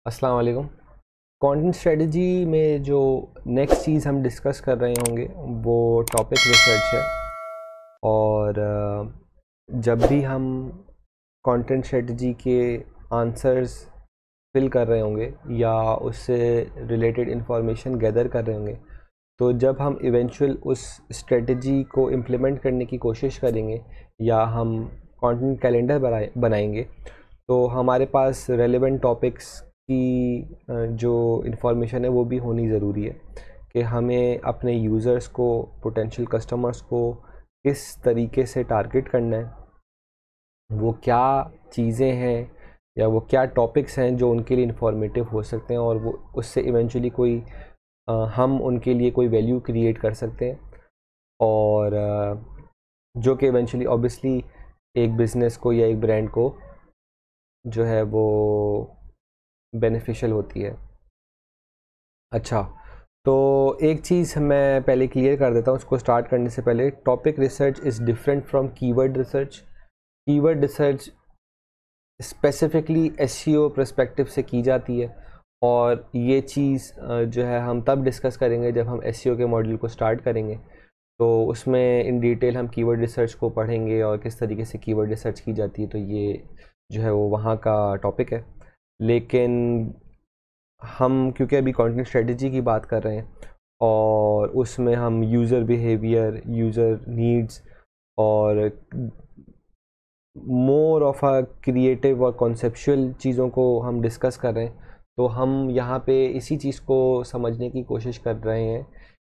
अस्सलाम वालेकुम। Content strategy में जो नेक्स्ट चीज़ हम डिस्कस कर रहे होंगे वो टॉपिक रिसर्च है। और जब भी हम कंटेंट स्ट्रेटजी के आंसर्स फिल कर रहे होंगे या उससे रिलेटेड इंफॉर्मेशन गैदर कर रहे होंगे, तो जब हम इवेंचुअल उस स्ट्रेटजी को इम्प्लीमेंट करने की कोशिश करेंगे या हम कंटेंट कैलेंडर बनाएंगे, तो हमारे पास रेलेवेंट टॉपिक्स की जो इन्फॉर्मेशन है वो भी होनी ज़रूरी है कि हमें अपने यूज़र्स को, पोटेंशियल कस्टमर्स को किस तरीके से टारगेट करना है, वो क्या चीज़ें हैं या वो क्या टॉपिक्स हैं जो उनके लिए इन्फॉर्मेटिव हो सकते हैं और वो उससे इवेंचुअली कोई हम उनके लिए कोई वैल्यू क्रिएट कर सकते हैं। और जो कि इवेंचुअली ऑब्वियसली एक बिज़नेस को या एक ब्रांड को जो है वो बेनिफिशियल होती है। अच्छा, तो एक चीज़ मैं पहले क्लियर कर देता हूँ उसको स्टार्ट करने से पहले। Topic research is different from keyword research. Keyword research specifically SEO perspective से की जाती है और ये चीज़ जो है हम तब डिस्कस करेंगे जब हम एसईओ के मॉड्यूल को स्टार्ट करेंगे। तो उसमें इन डिटेल हम कीवर्ड रिसर्च को पढ़ेंगे और किस तरीके से कीवर्ड रिसर्च की जाती है, तो ये जो है वो वहाँ का टॉपिक है। लेकिन हम क्योंकि अभी कंटेंट स्ट्रेटजी की बात कर रहे हैं और उसमें हम यूज़र बिहेवियर, यूज़र नीड्स और मोर ऑफ अ क्रिएटिव और कॉन्सेप्चुअल चीज़ों को हम डिस्कस कर रहे हैं, तो हम यहाँ पे इसी चीज़ को समझने की कोशिश कर रहे हैं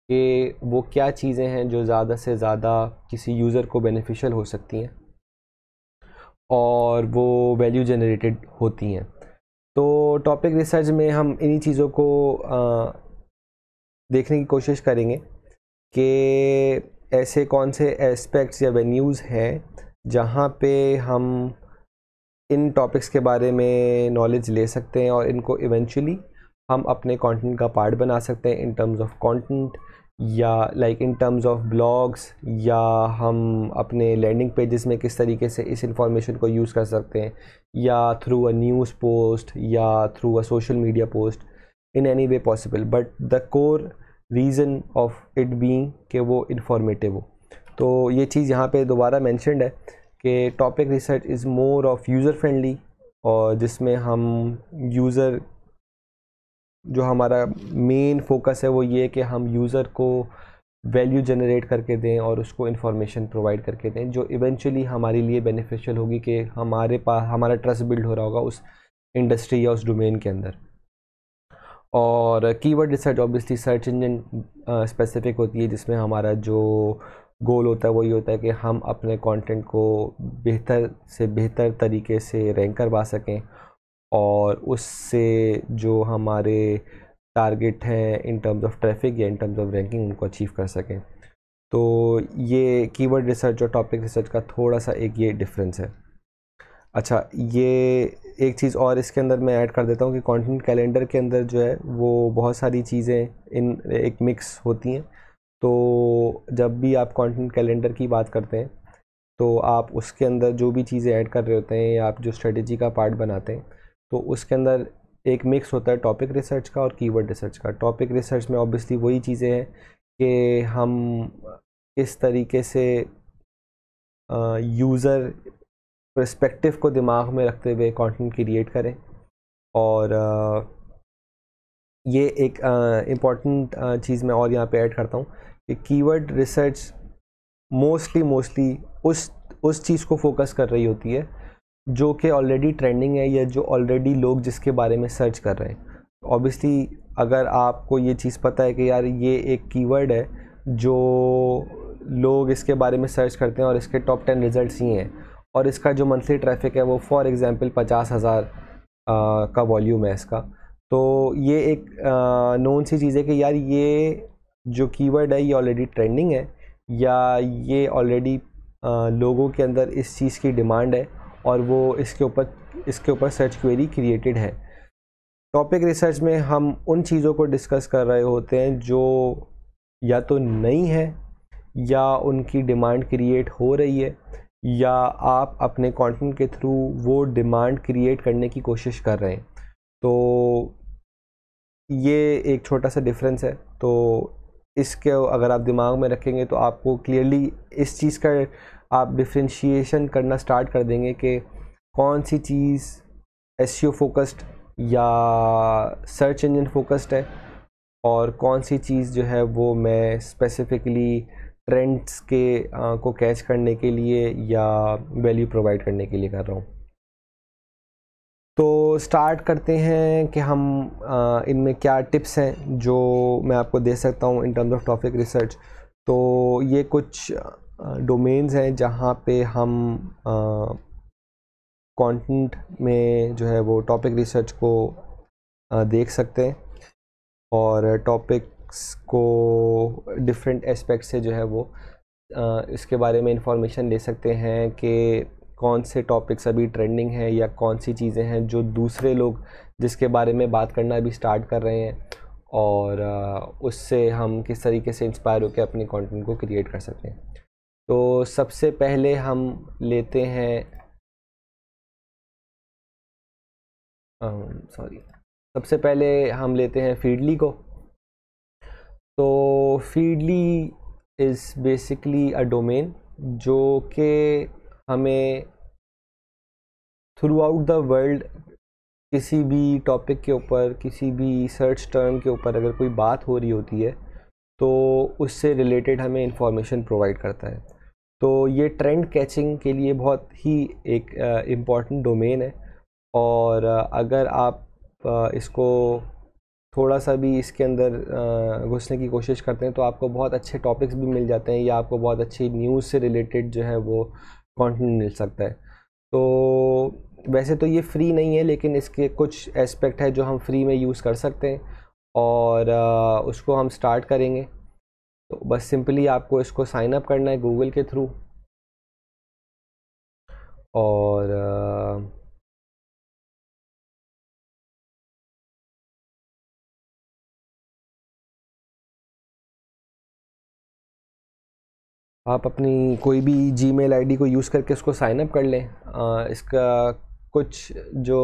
कि वो क्या चीज़ें हैं जो ज़्यादा से ज़्यादा किसी यूज़र को बेनिफिशियल हो सकती हैं और वो वैल्यू जनरेटेड होती हैं। तो टॉपिक रिसर्च में हम इन्हीं चीज़ों को देखने की कोशिश करेंगे कि ऐसे कौन से एस्पेक्ट्स या वेन्यूज़ हैं जहाँ पे हम इन टॉपिक्स के बारे में नॉलेज ले सकते हैं और इनको इवेंचुअली हम अपने कंटेंट का पार्ट बना सकते हैं इन टर्म्स ऑफ कंटेंट या like in terms of blogs, या हम अपने लैंडिंग पेजेस में किस तरीके से इस इंफॉर्मेशन को यूज़ कर सकते हैं, या थ्रू अ न्यूज़ पोस्ट या through a social media post, in any way possible, but the core reason of it being कि वो इंफॉर्मेटिव हो। तो ये चीज़ यहाँ पे दोबारा मेंशन्ड है कि topic research is more of user friendly, और जिसमें हम यूज़र, जो हमारा मेन फोकस है वो ये कि हम यूज़र को वैल्यू जनरेट करके दें और उसको इन्फॉर्मेशन प्रोवाइड करके दें जो इवेंचुअली हमारे लिए बेनिफिशियल होगी कि हमारे पास हमारा ट्रस्ट बिल्ड हो रहा होगा उस इंडस्ट्री या उस डोमेन के अंदर। और keyword research obviously search engine specific होती है, जिसमें हमारा जो गोल होता है वो ये होता है कि हम अपने कंटेंट को बेहतर से बेहतर तरीके से रैंक करवा सकें और उससे जो हमारे टारगेट हैं इन टर्म्स ऑफ ट्रैफिक या इन टर्म्स ऑफ रैंकिंग उनको अचीव कर सकें। तो ये कीवर्ड रिसर्च और टॉपिक रिसर्च का थोड़ा सा एक ये डिफरेंस है। अच्छा, ये एक चीज़ और इसके अंदर मैं ऐड कर देता हूँ कि कंटेंट कैलेंडर के अंदर जो है वो बहुत सारी चीज़ें इन एक मिक्स होती हैं। तो जब भी आप कंटेंट कैलेंडर की बात करते हैं तो आप उसके अंदर जो भी चीज़ें ऐड कर रहे होते हैं या आप जो स्ट्रेटजी का पार्ट बनाते हैं, तो उसके अंदर एक मिक्स होता है टॉपिक रिसर्च का और कीवर्ड रिसर्च का। टॉपिक रिसर्च में ऑब्वियसली वही चीज़ें हैं कि हम किस तरीके से यूज़र पर्सपेक्टिव को दिमाग में रखते हुए कंटेंट क्रिएट करें। और ये एक इम्पॉर्टेंट चीज़ मैं और यहाँ पे ऐड करता हूँ कि कीवर्ड रिसर्च मोस्टली उस चीज़ को फोकस कर रही होती है जो कि ऑलरेडी ट्रेंडिंग है या जो ऑलरेडी लोग जिसके बारे में सर्च कर रहे हैं। ऑब्वियसली अगर आपको ये चीज़ पता है कि यार ये एक कीवर्ड है जो लोग इसके बारे में सर्च करते हैं और इसके टॉप 10 रिजल्ट्स ही हैं और इसका जो मंथली ट्रैफिक है वो फॉर एग्ज़ाम्पल 50,000 का वॉल्यूम है इसका, तो ये एक नोन सी चीज़ है कि यार ये जो कीवर्ड है ये ऑलरेडी ट्रेंडिंग है या ये ऑलरेडी लोगों के अंदर इस चीज़ की डिमांड है और वो इसके ऊपर सर्च क्वेरी क्रिएटेड है। टॉपिक रिसर्च में हम उन चीज़ों को डिस्कस कर रहे होते हैं जो या तो नई है या उनकी डिमांड क्रिएट हो रही है या आप अपने कंटेंट के थ्रू वो डिमांड क्रिएट करने की कोशिश कर रहे हैं। तो ये एक छोटा सा डिफरेंस है। तो इसके अगर आप दिमाग में रखेंगे तो आपको क्लियरली इस चीज़ का आप डिफ्रेंशिएशन करना स्टार्ट कर देंगे कि कौन सी चीज़ एसईओ फोकस्ड या सर्च इंजन फोकस्ड है, और कौन सी चीज़ जो है वो मैं स्पेसिफिकली ट्रेंड्स के को कैच करने के लिए या वैल्यू प्रोवाइड करने के लिए कर रहा हूँ। तो स्टार्ट करते हैं कि हम इनमें क्या टिप्स हैं जो मैं आपको दे सकता हूँ in terms of topic research. तो ये कुछ डोमेन्स हैं जहाँ पे हम कंटेंट में जो है वो टॉपिक रिसर्च को देख सकते हैं और टॉपिक्स को डिफरेंट एस्पेक्ट से जो है वो इसके बारे में इंफॉर्मेशन ले सकते हैं कि कौन से टॉपिक्स अभी ट्रेंडिंग हैं या कौन सी चीज़ें हैं जो दूसरे लोग जिसके बारे में बात करना अभी स्टार्ट कर रहे हैं, और उससे हम किस तरीके से इंस्पायर होकर अपनी कंटेंट को क्रिएट कर सकते हैं। तो सबसे पहले हम लेते हैं सबसे पहले हम लेते हैं फीडली को। तो Feedly is basically a domain जो कि हमें थ्रू आउट द वर्ल्ड किसी भी टॉपिक के ऊपर, किसी भी सर्च टर्म के ऊपर अगर कोई बात हो रही होती है तो उससे रिलेटेड हमें इंफॉर्मेशन प्रोवाइड करता है। तो ये ट्रेंड कैचिंग के लिए बहुत ही एक इम्पॉर्टेंट डोमेन है, और अगर आप इसको थोड़ा सा भी इसके अंदर घुसने की कोशिश करते हैं तो आपको बहुत अच्छे टॉपिक्स भी मिल जाते हैं या आपको बहुत अच्छी न्यूज़ से रिलेटेड जो है वो कंटेंट मिल सकता है। तो वैसे तो ये फ्री नहीं है, लेकिन इसके कुछ एस्पेक्ट है जो हम फ्री में यूज़ कर सकते हैं, और उसको हम स्टार्ट करेंगे। तो बस सिंपली आपको इसको साइन अप करना है गूगल के थ्रू, और आप अपनी कोई भी जीमेल आईडी को यूज़ करके उसको साइन अप कर लें। इसका कुछ जो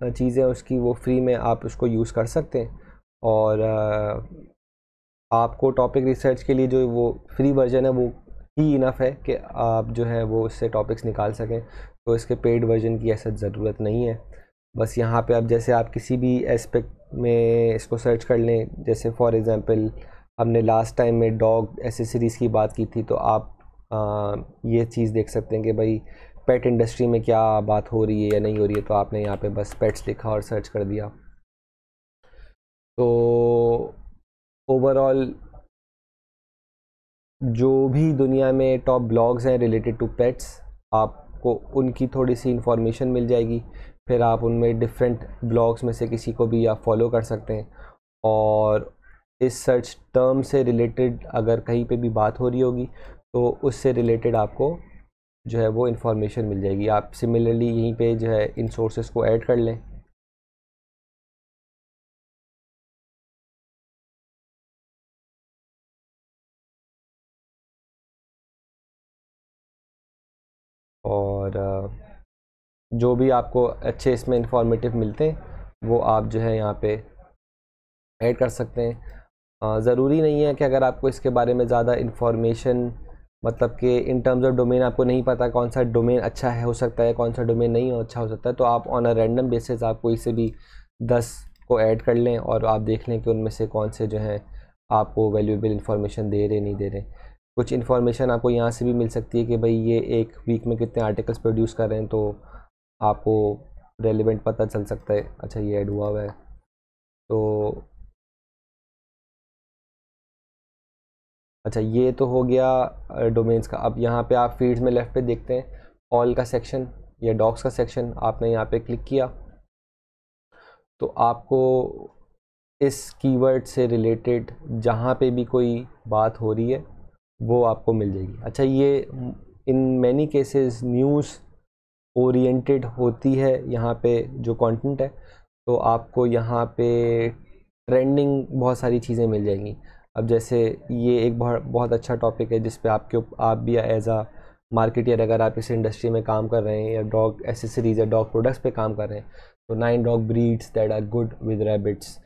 चीज़ें उसकी वो फ्री में आप उसको यूज़ कर सकते हैं, और आपको टॉपिक रिसर्च के लिए जो वो फ्री वर्जन है वो ही इनफ है कि आप जो है वो उससे टॉपिक्स निकाल सकें। तो इसके पेड वर्जन की ऐसा ज़रूरत नहीं है। बस यहाँ पे आप जैसे आप किसी भी एस्पेक्ट में इसको सर्च कर लें, जैसे फॉर एग्ज़ाम्पल हमने लास्ट टाइम में डॉग एसेसरीज़ की बात की थी, तो आप ये चीज़ देख सकते हैं कि भाई पेट इंडस्ट्री में क्या बात हो रही है या नहीं हो रही है। तो आपने यहाँ पे बस पेट्स लिखा और सर्च कर दिया। तो ओवरऑल जो भी दुनिया में टॉप ब्लॉग्स हैं रिलेटेड टू पेट्स, आपको उनकी थोड़ी सी इंफॉर्मेशन मिल जाएगी। फिर आप उनमें डिफरेंट ब्लॉग्स में से किसी को भी आप फॉलो कर सकते हैं, और इस सर्च टर्म से रिलेटेड अगर कहीं पे भी बात हो रही होगी तो उससे रिलेटेड आपको जो है वो इंफॉर्मेशन मिल जाएगी। आप सिमिलरली यहीं पे जो है इन सोर्सेस को ऐड कर लें। और जो भी आपको अच्छे इसमें इंफॉर्मेटिव मिलते हैं वो आप जो है यहाँ पे ऐड कर सकते हैं। ज़रूरी नहीं है कि अगर आपको इसके बारे में ज़्यादा इंफॉर्मेशन, मतलब कि इन टर्म्स ऑफ डोमेन आपको नहीं पता कौन सा डोमेन अच्छा है हो सकता है, कौन सा डोमेन नहीं अच्छा हो सकता है, तो आप ऑन अ रैंडम बेसिस आप कोई से भी 10 को ऐड कर लें और आप देख लें कि उनमें से कौन से जो हैं आपको वैल्यूएबल इंफॉर्मेशन दे रहे नहीं दे रहे। कुछ इन्फॉर्मेशन आपको यहाँ से भी मिल सकती है कि भाई ये एक वीक में कितने आर्टिकल्स प्रोड्यूस कर रहे हैं, तो आपको रेलिवेंट पता चल सकता है। अच्छा, ये ऐड हुआ है। तो अच्छा, ये तो हो गया डोमेन्स का। अब यहाँ पे आप फीड्स में लेफ़्ट पे देखते हैं ऑल का सेक्शन या डॉग्स का सेक्शन, आपने यहाँ पे क्लिक किया तो आपको इस कीवर्ड से रिलेटेड जहाँ पे भी कोई बात हो रही है वो आपको मिल जाएगी। अच्छा, ये in many cases news oriented होती है यहाँ पे जो कंटेंट है, तो आपको यहाँ पे ट्रेंडिंग बहुत सारी चीज़ें मिल जाएंगी। अब जैसे ये एक बहुत अच्छा टॉपिक है जिस पे आप भी एज आ मार्केटर अगर आप इस इंडस्ट्री में काम कर रहे हैं या डॉग एसेसरीज़ या डॉग प्रोडक्ट्स पे काम कर रहे हैं, तो 9 dog breeds that are good with rabbits,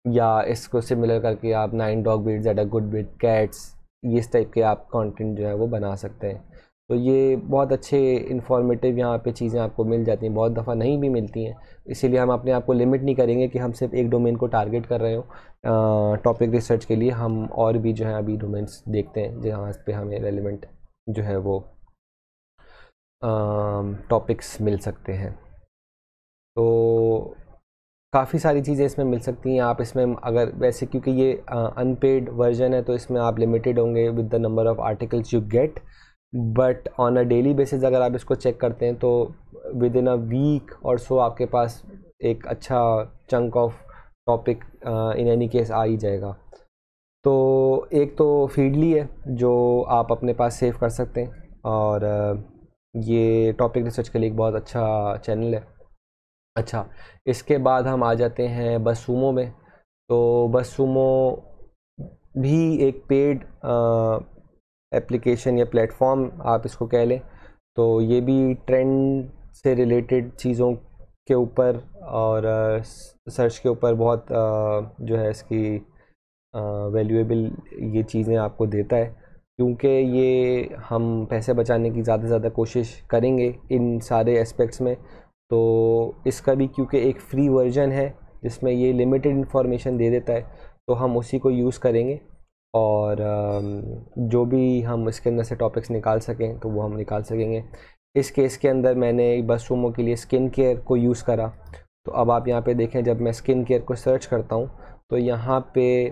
या इसको सिमिलर करके आप 9 dog breeds that are good with cats, ये इस टाइप के आप कंटेंट जो है वो बना सकते हैं। तो ये बहुत अच्छे इंफॉर्मेटिव यहाँ पे चीज़ें आपको मिल जाती हैं, बहुत दफ़ा नहीं भी मिलती हैं, इसीलिए हम अपने आप को लिमिट नहीं करेंगे कि हम सिर्फ एक डोमेन को टारगेट कर रहे हो टॉपिक रिसर्च के लिए। हम और भी जो है अभी डोमेन्स देखते हैं जहाँ पे हमें रेलिवेंट जो है वो टॉपिक्स मिल सकते हैं। तो काफ़ी सारी चीज़ें इसमें मिल सकती हैं। आप इसमें अगर वैसे, क्योंकि ये अनपेड वर्जन है, तो इसमें आप लिमिटेड होंगे with the number of articles you get, but on a daily basis अगर आप इसको चेक करते हैं तो विद इन अ वीक और सो आपके पास एक अच्छा chunk of topic in any case आ ही जाएगा। तो एक तो फीडली है जो आप अपने पास सेव कर सकते हैं, और ये टॉपिक रिसर्च के लिए एक बहुत अच्छा चैनल है। अच्छा, इसके बाद हम आ जाते हैं बससूमो में। तो बससूमो भी एक पेड एप्लीकेशन या प्लेटफॉर्म आप इसको कह लें। तो ये भी ट्रेंड से रिलेटेड चीज़ों के ऊपर और सर्च के ऊपर बहुत जो है इसकी वैल्यूएबल ये चीज़ें आपको देता है, क्योंकि ये हम पैसे बचाने की ज़्यादा से ज़्यादा कोशिश करेंगे इन सारे एस्पेक्ट्स में। तो इसका भी क्योंकि एक फ्री वर्जन है जिसमें ये लिमिटेड इन्फॉर्मेशन दे देता है, तो हम उसी को यूज़ करेंगे, और जो भी हम इसके अंदर से टॉपिक्स निकाल सकें तो वो हम निकाल सकेंगे। इस केस के अंदर मैंने बससूमो के लिए स्किन केयर को यूज़ करा। तो अब आप यहाँ पे देखें, जब मैं स्किन केयर को सर्च करता हूँ तो यहाँ पे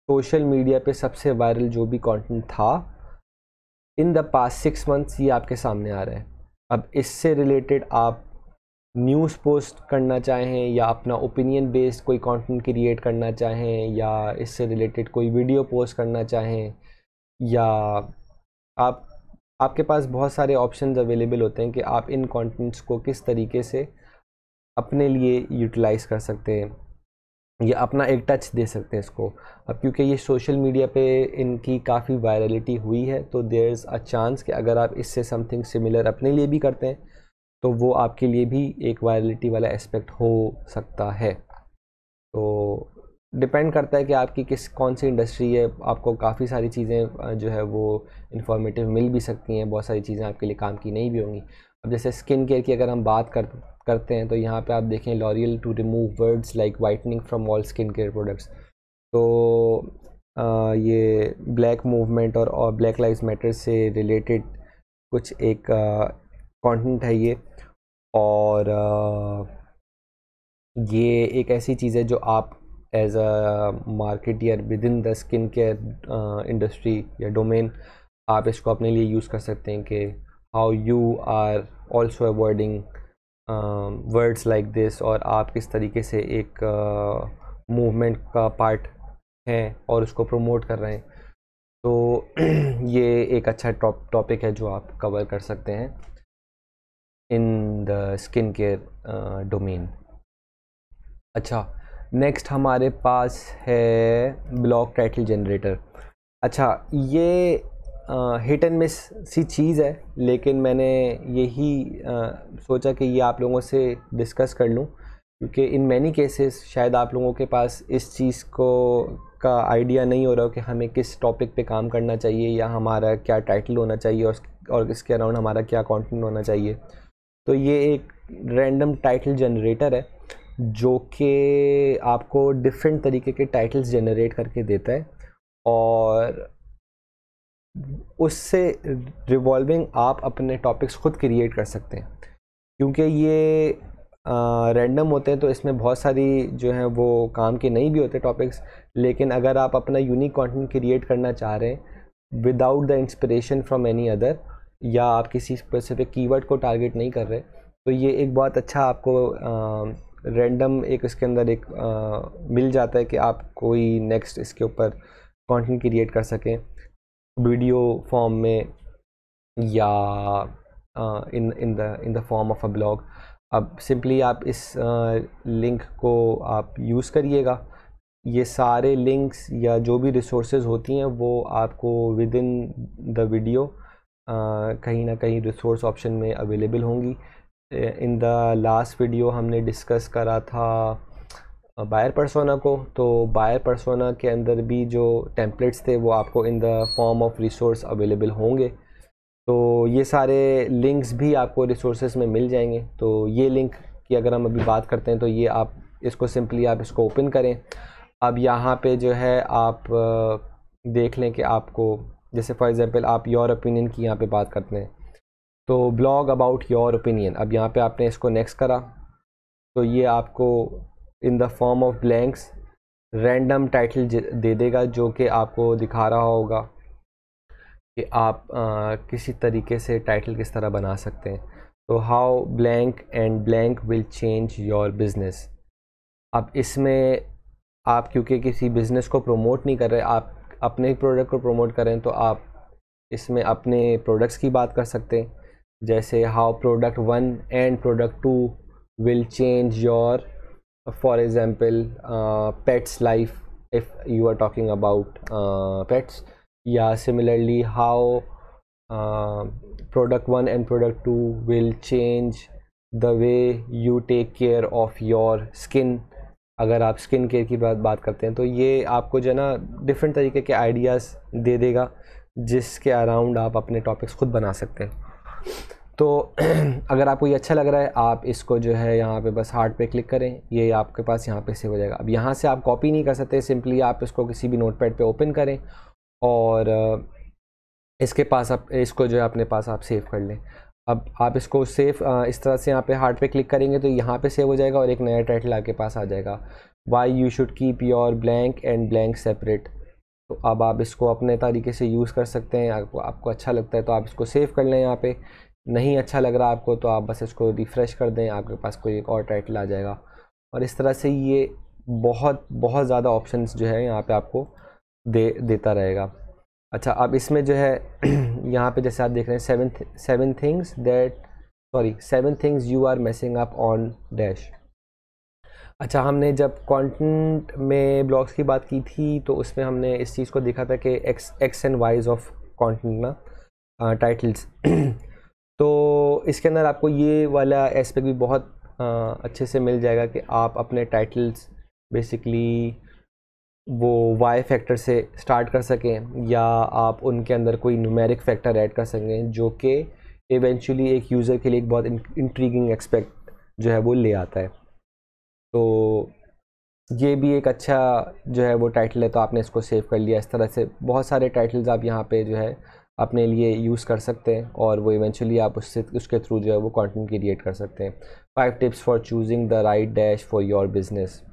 सोशल मीडिया पे सबसे वायरल जो भी कंटेंट था इन द पास्ट 6 मंथ्स ये आपके सामने आ रहा है। अब इससे रिलेटेड आप न्यूज़ पोस्ट करना चाहें, या अपना ओपिनियन बेस्ड कोई कंटेंट क्रिएट करना चाहें, या इससे रिलेटेड कोई वीडियो पोस्ट करना चाहें, या आप आपके पास बहुत सारे ऑप्शंस अवेलेबल होते हैं कि आप इन कंटेंट्स को किस तरीके से अपने लिए यूटिलाइज़ कर सकते हैं या अपना एक टच दे सकते हैं इसको। अब क्योंकि ये सोशल मीडिया पे इनकी काफ़ी वायरलिटी हुई है, तो देयर इज़ अ चांस कि अगर आप इससे समथिंग सिमिलर अपने लिए भी करते हैं तो वो आपके लिए भी एक वायरलिटी वाला एस्पेक्ट हो सकता है। तो डिपेंड करता है कि आपकी कौन सी इंडस्ट्री है। आपको काफ़ी सारी चीज़ें जो है वो इन्फॉर्मेटिव मिल भी सकती हैं, बहुत सारी चीज़ें आपके लिए काम की नहीं भी होंगी। अब जैसे स्किन केयर की अगर हम बात करते हैं तो यहाँ पे आप देखें, L'Oreal to remove words like whitening from all skin care products. तो ये ब्लैक मूवमेंट और ब्लैक लाइव्स मैटर से रिलेटेड कुछ एक कंटेंट है ये, और ये एक ऐसी चीज़ है जो आप as a marketer within the skin care industry या डोमेन आप इसको अपने लिए यूज़ कर सकते हैं कि how you are also avoiding words like this, और आप किस तरीके से एक मूवमेंट का पार्ट हैं और उसको प्रमोट कर रहे हैं। तो ये एक अच्छा टॉपिक है जो आप कवर कर सकते हैं इन द स्किन केयर डोमेन। अच्छा, नेक्स्ट हमारे पास है ब्लॉग टाइटल जनरेटर। अच्छा, ये हिट एंड मिस सी चीज़ है, लेकिन मैंने यही सोचा कि ये आप लोगों से डिस्कस कर लूँ, क्योंकि इन मैनी केसेस शायद आप लोगों के पास इस चीज़ का आइडिया नहीं हो रहा हो कि हमें किस टॉपिक पे काम करना चाहिए, या हमारा क्या टाइटल होना चाहिए, और इसके अराउंड हमारा क्या कंटेंट होना चाहिए। तो ये एक रैंडम टाइटल जनरेटर है जो कि आपको डिफरेंट तरीके के टाइटल्स जनरेट करके देता है, और उससे रिवॉल्विंग आप अपने टॉपिक्स खुद क्रिएट कर सकते हैं। क्योंकि ये रैंडम होते हैं तो इसमें बहुत सारी जो हैं वो काम के नहीं भी होते टॉपिक्स, लेकिन अगर आप अपना यूनिक कंटेंट क्रिएट करना चाह रहे हैं without the inspiration from any other, या आप किसी स्पेसिफिक कीवर्ड को टारगेट नहीं कर रहे, तो ये एक बहुत अच्छा आपको रैंडम एक इसके अंदर एक मिल जाता है कि आप कोई नेक्स्ट इसके ऊपर कंटेंट क्रिएट कर सकें वीडियो फॉर्म में, या इन the form of a blog. अब सिंपली आप इस लिंक को आप यूज़ करिएगा। ये सारे लिंक्स या जो भी रिसोर्सेज होती हैं वो आपको विद इन द वीडियो कहीं ना कहीं रिसोर्स ऑप्शन में अवेलेबल होंगी। इन द लास्ट वीडियो हमने डिस्कस करा था बायर पर्सोना को। तो बायर पर्सोना के अंदर भी जो टेम्पलेट्स थे वो आपको in the form of resource available होंगे। तो ये सारे लिंक्स भी आपको रिसोर्सेज में मिल जाएंगे। तो ये लिंक की अगर हम अभी बात करते हैं तो ये आप इसको सिंपली आप इसको ओपन करें। अब यहाँ पे जो है आप देख लें कि आपको, जैसे फॉर एग्जांपल आप योर ओपिनियन की यहाँ पे बात करते हैं तो ब्लॉग अबाउट योर ओपिनियन, अब यहाँ पे आपने इसको नेक्स्ट करा तो ये आपको in the form of blanks random title दे देगा जो कि आपको दिखा रहा होगा कि आप किसी तरीके से टाइटल किस तरह बना सकते हैं। तो how blank and blank will change your business. अब इसमें आप क्योंकि किसी बिज़नेस को प्रमोट नहीं कर रहे, आप अपने ही प्रोडक्ट को प्रमोट करें, तो आप इसमें अपने प्रोडक्ट्स की बात कर सकते हैं। जैसे how product 1 and product 2 will change your, for example pets life if you are talking about pets, या similarly how product 1 and product 2 will change the way you take care of your skin. अगर आप skin care की बात करते हैं तो ये आपको जो है ना डिफरेंट तरीके के आइडियाज़ दे देगा जिसके अराउंड आप अपने टॉपिक्स खुद बना सकते हैं। तो अगर आपको ये अच्छा लग रहा है आप इसको जो है यहाँ पे बस हार्ट पे क्लिक करें, ये आपके पास यहाँ पे सेव हो जाएगा। अब यहाँ से आप कॉपी नहीं कर सकते, सिंपली आप इसको किसी भी नोटपैड पे ओपन करें और इसके पास आप इसको जो है अपने पास आप सेव कर लें। अब आप इसको सेव इस तरह से यहाँ पे हार्ट पे क्लिक करेंगे तो यहाँ पे सेव हो जाएगा और एक नया टाइटल आपके पास आ जाएगा, why you should keep your blank and blank separate. तो अब आप इसको अपने तरीके से यूज़ कर सकते हैं। आपको अच्छा लगता है तो आप इसको सेव कर लें। यहाँ पे नहीं अच्छा लग रहा आपको तो आप बस इसको रिफ़्रेश कर दें, आपके पास कोई एक और टाइटल आ जाएगा। और इस तरह से ये बहुत बहुत ज़्यादा ऑप्शंस जो है यहाँ पे आपको देता रहेगा। अच्छा, अब इसमें जो है यहाँ पे जैसे आप देख रहे हैं seven things you are messing up on dash. अच्छा, हमने जब कंटेंट में ब्लॉग्स की बात की थी तो उसमें हमने इस चीज़ को देखा था कि x and wise of content ना टाइटल्स तो इसके अंदर आपको ये वाला एस्पेक्ट भी बहुत अच्छे से मिल जाएगा कि आप अपने टाइटल्स बेसिकली वो वाई फैक्टर से स्टार्ट कर सकें या आप उनके अंदर कोई न्यूमेरिक फैक्टर ऐड कर सकें जो कि इवेंचुअली एक यूज़र के लिए एक बहुत इंट्रीगिंग एस्पेक्ट जो है वो ले आता है। तो ये भी एक अच्छा जो है वो टाइटल है, तो आपने इसको सेव कर लिया। इस तरह से बहुत सारे टाइटल्स आप यहाँ पे जो है अपने लिए यूज़ कर सकते हैं और वो इवेंचुअली आप उसके थ्रू जो है वो कंटेंट क्रिएट कर सकते हैं। 5 tips for choosing the right dash for your business.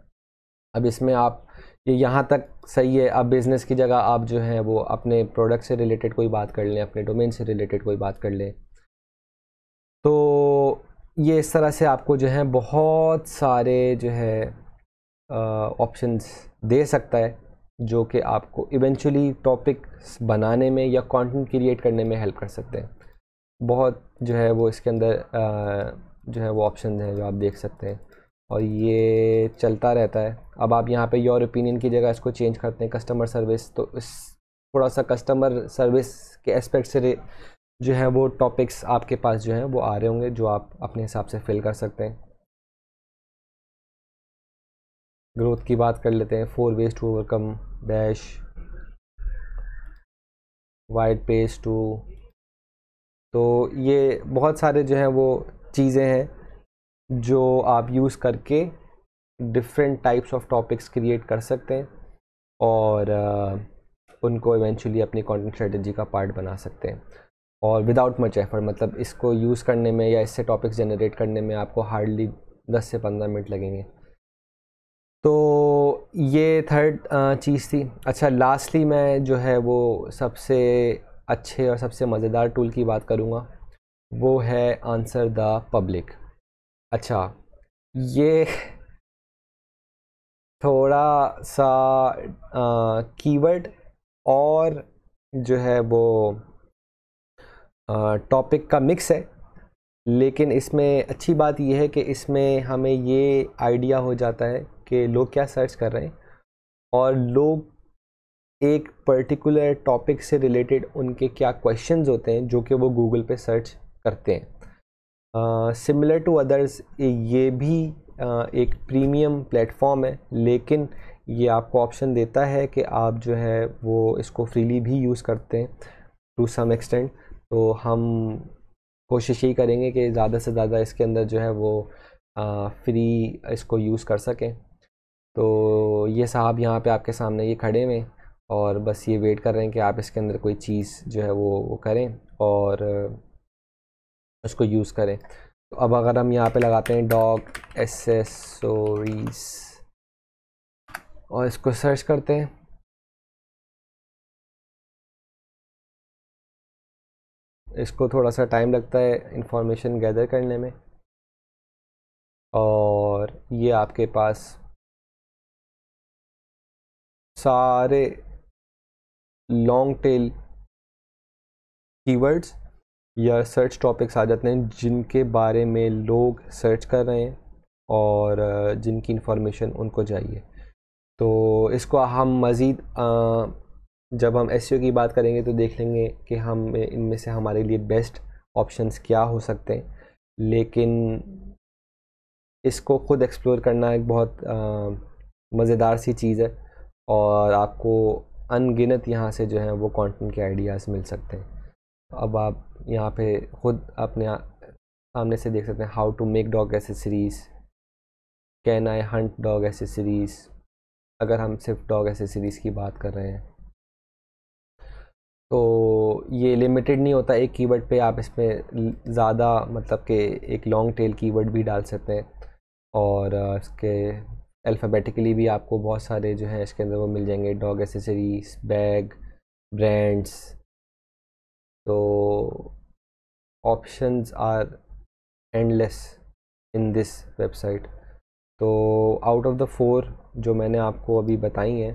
अब इसमें आप ये यहाँ तक सही है। अब बिज़नेस की जगह आप जो है वो अपने प्रोडक्ट से रिलेटेड कोई बात कर लें, अपने डोमेन से रिलेटेड कोई बात कर लें। तो ये इस तरह से आपको जो है बहुत सारे जो है ऑप्शंस दे सकता है जो कि आपको इवेंचुअली टॉपिक्स बनाने में या कंटेंट क्रिएट करने में हेल्प कर सकते हैं। बहुत जो है वो इसके अंदर जो है वो ऑप्शन हैं जो आप देख सकते हैं और ये चलता रहता है। अब आप यहाँ पे योर ओपिनियन की जगह इसको चेंज करते हैं कस्टमर सर्विस, तो इस थोड़ा सा कस्टमर सर्विस के एस्पेक्ट से जो है वो टॉपिक्स आपके पास जो हैं वो आ रहे होंगे जो आप अपने हिसाब से फिल कर सकते हैं। ग्रोथ की बात कर लेते हैं। 4 ways to overcome dash, wide page two. तो ये बहुत सारे जो हैं वो चीज़ें हैं जो आप यूज़ करके different types of topics create कर सकते हैं और उनको इवेंचुअली अपनी कंटेंट स्ट्रेटजी का पार्ट बना सकते हैं और विदाउट मच एफर्ट। मतलब इसको यूज़ करने में या इससे टॉपिक्स जनरेट करने में आपको हार्डली 10 से 15 मिनट लगेंगे। तो ये थर्ड चीज़ थी। अच्छा, लास्टली मैं जो है वो सबसे अच्छे और सबसे मज़ेदार टूल की बात करूँगा, वो है आंसर द पब्लिक। अच्छा, ये थोड़ा सा कीवर्ड और जो है वो टॉपिक का मिक्स है, लेकिन इसमें अच्छी बात यह है कि इसमें हमें ये आइडिया हो जाता है कि लोग क्या सर्च कर रहे हैं और लोग एक पर्टिकुलर टॉपिक से रिलेटेड उनके क्या क्वेश्चंस होते हैं जो कि वो गूगल पे सर्च करते हैं। सिमिलर टू अदर्स ये भी एक प्रीमियम प्लेटफॉर्म है, लेकिन ये आपको ऑप्शन देता है कि आप जो है वो इसको फ्रीली भी यूज़ करते हैं टू सम एक्सटेंट। तो हम कोशिश यही करेंगे कि ज़्यादा से ज़्यादा इसके अंदर जो है वो फ्री इसको यूज़ कर सकें। तो ये साहब यहाँ पे आपके सामने ये खड़े हुए हैं और बस ये वेट कर रहे हैं कि आप इसके अंदर कोई चीज़ जो है वो करें और उसको यूज़ करें। तो अब अगर हम यहाँ पे लगाते हैं डॉग एसेसरीज और इसको सर्च करते हैं, इसको थोड़ा सा टाइम लगता है इंफॉर्मेशन गैदर करने में, और ये आपके पास सारे लॉन्ग टेल कीवर्ड्स या सर्च टॉपिक्स आ जाते हैं जिनके बारे में लोग सर्च कर रहे हैं और जिनकी इंफॉर्मेशन उनको चाहिए। तो इसको हम मज़ीद जब हम एसईओ की बात करेंगे तो देख लेंगे कि हम इनमें से हमारे लिए बेस्ट ऑप्शंस क्या हो सकते हैं, लेकिन इसको ख़ुद एक्सप्लोर करना एक बहुत मज़ेदार सी चीज़ है और आपको अनगिनत यहाँ से जो है वो कंटेंट के आइडियाज़ मिल सकते हैं। अब आप यहाँ पे ख़ुद अपने सामने से देख सकते हैं, how to make dog accessories, can I hunt dog accessories, अगर हम सिर्फ डॉग एसेसरीज़ की बात कर रहे हैं। तो ये लिमिटेड नहीं होता एक कीवर्ड पे, आप इसमें ज़्यादा मतलब कि एक लॉन्ग टेल कीवर्ड भी डाल सकते हैं और इसके अल्फ़ाबेटिकली भी आपको बहुत सारे जो हैं इसके अंदर वो मिल जाएंगे, डॉग एसेसरीज, बैग, ब्रांड्स। तो options are endless in this website. तो आउट ऑफ द 4 जो मैंने आपको अभी बताई हैं,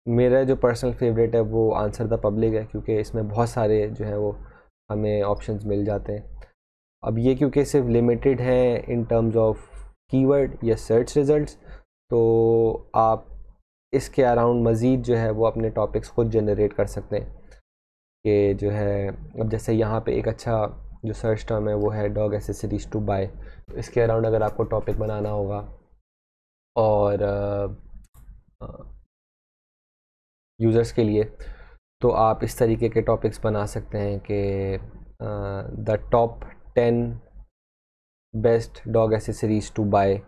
मेरा जो पर्सनल फेवरेट है वो आंसर द पब्लिक है, क्योंकि इसमें बहुत सारे जो हैं वो हमें ऑप्शंस मिल जाते हैं। अब ये क्योंकि सिर्फ लिमिटेड हैं इन टर्म्स ऑफ कीवर्ड या सर्च रिजल्ट्स, तो आप इसके अराउंड मज़ीद जो है वो अपने टॉपिक्स खुद जनरेट कर सकते हैं कि जो है, अब जैसे यहाँ पे एक अच्छा जो सर्च टर्म है वो है डॉग एसेसरीज टू बाय। तो इसके अराउंड अगर आपको टॉपिक बनाना होगा और यूज़र्स के लिए, तो आप इस तरीके के टॉपिक्स बना सकते हैं कि the top 10 best dog accessories to buy.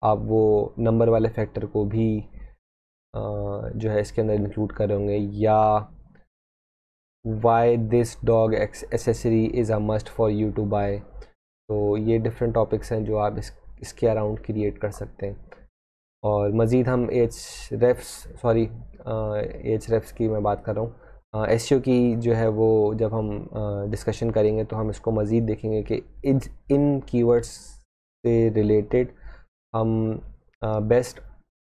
आप वो नंबर वाले फैक्टर को भी जो है इसके अंदर इंक्लूड करेंगे, या why this dog accessory is a must for you to buy. तो ये डिफरेंट टॉपिक्स हैं जो आप इसके अराउंड क्रिएट कर सकते हैं। और मज़ीद हम एच रेफ्स की मैं बात कर रहा हूँ, एसईओ की जो है वो जब हम डिस्कशन करेंगे तो हम इसको मज़ीद देखेंगे कि इन कीवर्ड्स से रिलेटेड हम बेस्ट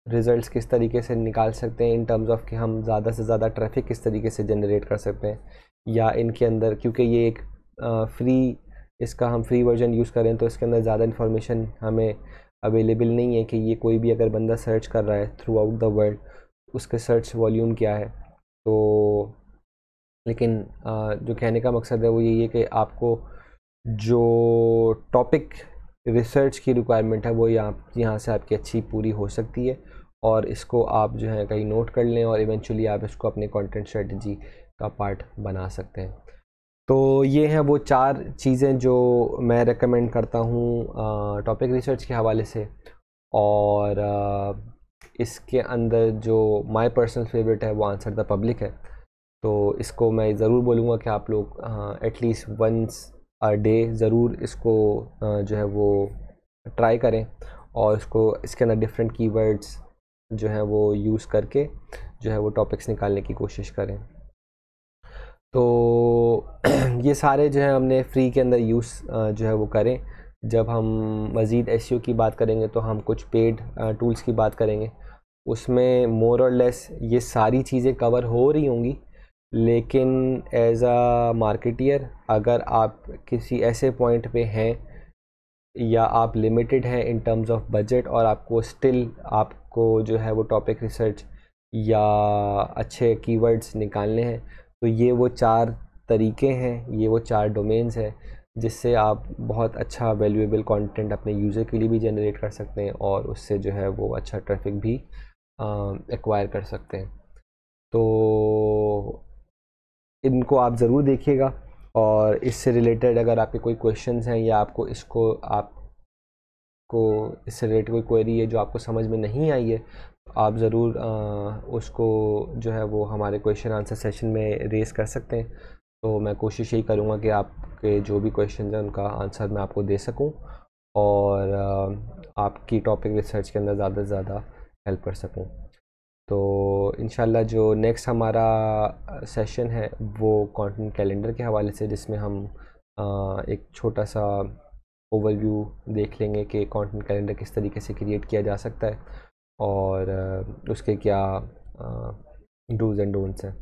रिज़ल्ट्स किस तरीके से निकाल सकते हैं इन टर्म्स ऑफ कि हम ज़्यादा से ज़्यादा ट्रैफिक किस तरीके से जनरेट कर सकते हैं, या इनके अंदर क्योंकि ये एक इसका हम फ्री वर्जन यूज़ करें तो इसके अंदर ज़्यादा इन्फॉर्मेशन हमें अवेलेबल नहीं है कि ये कोई भी अगर बंदा सर्च कर रहा है थ्रू आउट द वर्ल्ड उसके सर्च वॉल्यूम क्या है। तो लेकिन जो कहने का मकसद है वो यही है कि आपको जो टॉपिक रिसर्च की रिक्वायरमेंट है वो यहाँ से आपकी अच्छी पूरी हो सकती है, और इसको आप जो है कहीं नोट कर लें और इवेंचुअली आप इसको अपने कंटेंट स्ट्रेटजी का पार्ट बना सकते हैं। तो ये हैं वो 4 चीज़ें जो मैं रेकमेंड करता हूँ टॉपिक रिसर्च के हवाले से, और इसके अंदर जो माय पर्सनल फेवरेट है वो आंसर द पब्लिक है। तो इसको मैं ज़रूर बोलूँगा कि आप लोग एटलीस्ट वंस अ डे ज़रूर इसको जो है वो ट्राई करें और इसके अंदर डिफरेंट कीवर्ड्स जो है वो यूज़ करके जो है वो टॉपिक्स निकालने की कोशिश करें। तो ये सारे जो है हमने फ्री के अंदर यूज़ जो है वो करें। जब हम मज़ीद एसईओ की बात करेंगे तो हम कुछ पेड टूल्स की बात करेंगे, उसमें मोर और लेस ये सारी चीज़ें कवर हो रही होंगी, लेकिन एज अ मार्केटियर अगर आप किसी ऐसे पॉइंट पे हैं या आप लिमिटेड हैं इन टर्म्स ऑफ बजट और आपको स्टिल आपको जो है वो टॉपिक रिसर्च या अच्छे कीवर्ड्स निकालने हैं, तो ये वो 4 तरीके हैं, ये वो 4 डोमेन्स हैं जिससे आप बहुत अच्छा वैल्यूएबल कंटेंट अपने यूज़र के लिए भी जनरेट कर सकते हैं और उससे जो है वो अच्छा ट्रैफिक भी एक्वायर कर सकते हैं। तो इनको आप ज़रूर देखिएगा, और इससे रिलेटेड अगर आपके कोई क्वेश्चंस हैं या आपको इससे रिलेटेड कोई क्वेरी है जो आपको समझ में नहीं आई है, आप ज़रूर उसको जो है वो हमारे क्वेश्चन आंसर सेशन में रेज़ कर सकते हैं। तो मैं कोशिश यही करूँगा कि आपके जो भी क्वेश्चन हैं उनका आंसर मैं आपको दे सकूँ और आपकी टॉपिक रिसर्च के अंदर ज़्यादा से ज़्यादा हेल्प कर सकूँ। तो इंशाल्लाह जो नेक्स्ट हमारा सेशन है वो कंटेंट कैलेंडर के हवाले से, जिसमें हम एक छोटा सा ओवरव्यू देख लेंगे कि कंटेंट कैलेंडर किस तरीके से क्रिएट किया जा सकता है और उसके क्या डूज़ एंड डोंट्स हैं।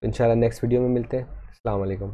इंशाल्लाह नेक्स्ट वीडियो में मिलते हैं। अस्सलाम वालेकुम।